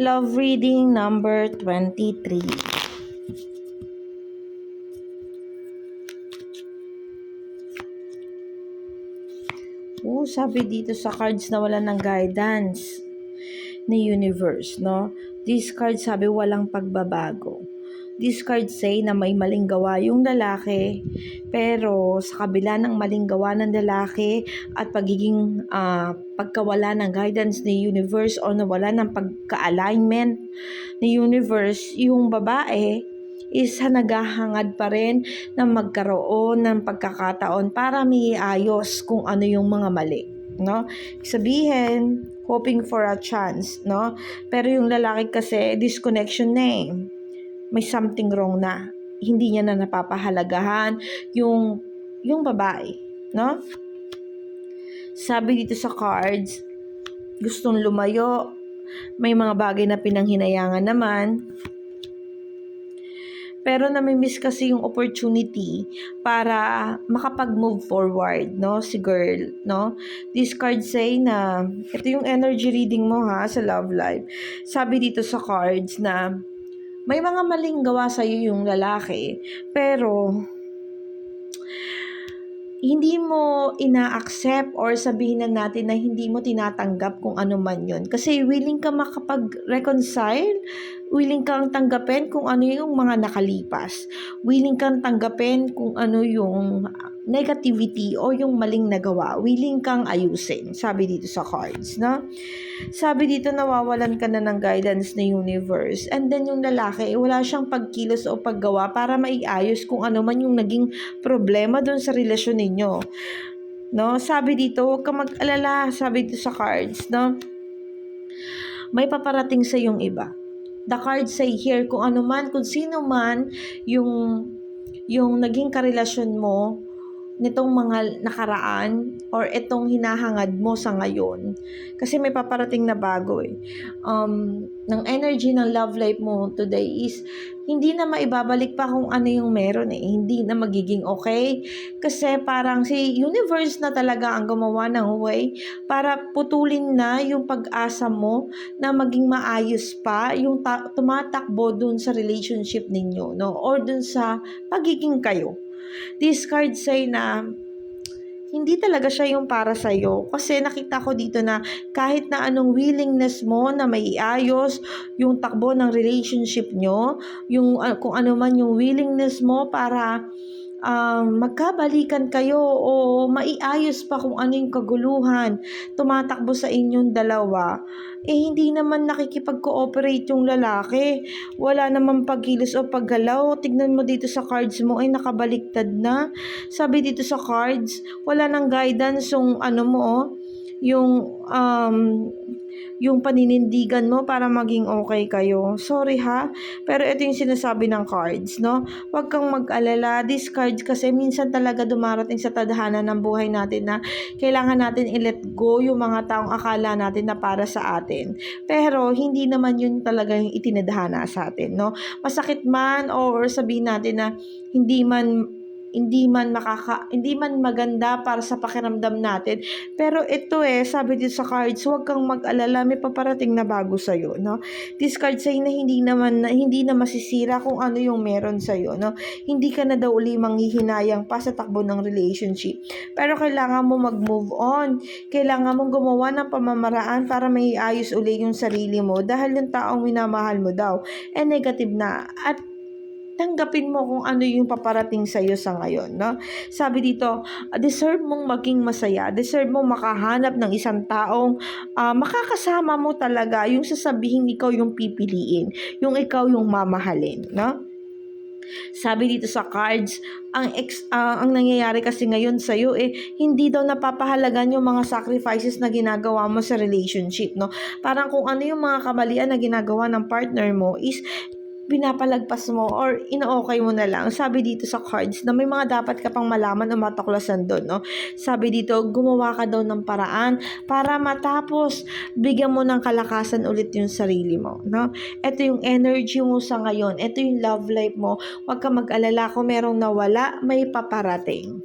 Love reading number 23. Sabi dito sa cards na wala ng guidance ni universe, no? This card sabi walang pagbabago. This card say na may maling gawa yung lalaki, pero sa kabila ng maling gawa ng lalaki at pagiging pagkawala ng guidance ni universe o nawala ng pagka-alignment ni universe, yung babae is naghahangad pa rin na magkaroon ng pagkakataon para maiayos kung ano yung mga mali, no? Sabihin, hoping for a chance, no? Pero yung lalaki kasi disconnection na eh. May something wrong na. Hindi niya na napapahalagahan yung babae, no? Sabi dito sa cards, gustong lumayo, may mga bagay na pinanghinayangan naman, pero nami-miss kasi yung opportunity para makapag-move forward, no, si girl, no? This card say na, ito yung energy reading mo ha, sa love life. Sabi dito sa cards na, may mga maling gawa sa'yo yung lalaki, pero hindi mo ina-accept or sabihin na natin na hindi mo tinatanggap kung ano man yun. Kasi willing ka makapag-reconcile, willing kang tanggapin kung ano yung mga nakalipas. Willing kang tanggapin kung ano yung negativity o yung maling nagawa. Willing kang ayusin, sabi dito sa cards, no? Sabi dito nawawalan ka na ng guidance ng universe. And then yung lalaki, wala siyang pagkilos o paggawa para maiayos kung ano man yung naging problema doon sa relasyon ninyo. No? Sabi dito, huwag kang mag-alala, sabi dito sa cards, no? May paparating sa yung iba. The cards say here, kung ano man, kung sino man yung naging karelasyon mo nitong mga nakaraan or itong hinahangad mo sa ngayon, kasi may paparating na bago eh. Ng energy ng love life mo today is hindi na maibabalik pa kung ano yung meron eh, hindi na magiging okay, kasi parang si universe na talaga ang gumawa ng way para putulin na yung pag-asa mo na maging maayos pa yung tumatakbo dun sa relationship ninyo, no, or dun sa pagiging kayo. This card say na hindi talaga siya yung para sa'yo. Kasi nakita ko dito na kahit na anong willingness mo na maiayos yung takbo ng relationship nyo, yung kung ano man yung willingness mo para magkabalikan kayo o maiayos pa kung ano yung kaguluhan tumatakbo sa inyong dalawa, hindi naman nakikipag-cooperate yung lalaki. Wala naman pagkilos o paggalaw. Tignan mo dito sa cards mo ay nakabaliktad na. Sabi dito sa cards, wala nang guidance yung ano mo, yung paninindigan mo para maging okay kayo. Sorry ha, pero ito yung sinasabi ng cards, no? Huwag kang mag-alala. These cards kasi minsan talaga dumarating sa tadhana ng buhay natin na kailangan natin i-let go yung mga taong akala natin na para sa atin. Pero hindi naman yun talaga yung itinadhana sa atin, no? Masakit man or sabihin natin na hindi man maganda para sa pakiramdam natin. Pero ito sabi dito sa cards, huwag kang mag-alala, may paparating na bago sa iyo, no? This card say na hindi na masisira kung ano yung meron sa iyo, no? Hindi ka na daw uli manghihinayang pa sa takbo ng relationship. Pero kailangan mo mag-move on. Kailangan mong gumawa ng pamamaraan para maiayos uli yung sarili mo dahil yung taong minamahal mo daw negative na, at tanggapin mo kung ano yung paparating sa iyo sa ngayon, no? Sabi dito, deserve mong maging masaya, deserve mong makahanap ng isang taong makakasama mo talaga, yung sasabihin ikaw yung pipiliin, yung ikaw yung mamahalin, no? Sabi dito sa cards, ang nangyayari kasi ngayon sa iyo hindi daw napapahalagan yung mga sacrifices na ginagawa mo sa relationship, no? Parang kung ano yung mga kamalian na ginagawa ng partner mo is pinapalagpas mo or ino-okay mo na lang. Sabi dito sa cards na may mga dapat ka pang malaman o matuklasan doon, no? Sabi dito, gumawa ka daw ng paraan para matapos bigyan mo ng kalakasan ulit yung sarili mo, no? Ito yung energy mo sa ngayon. Ito yung love life mo. Huwag ka mag-alala kung merong nawala, may paparating.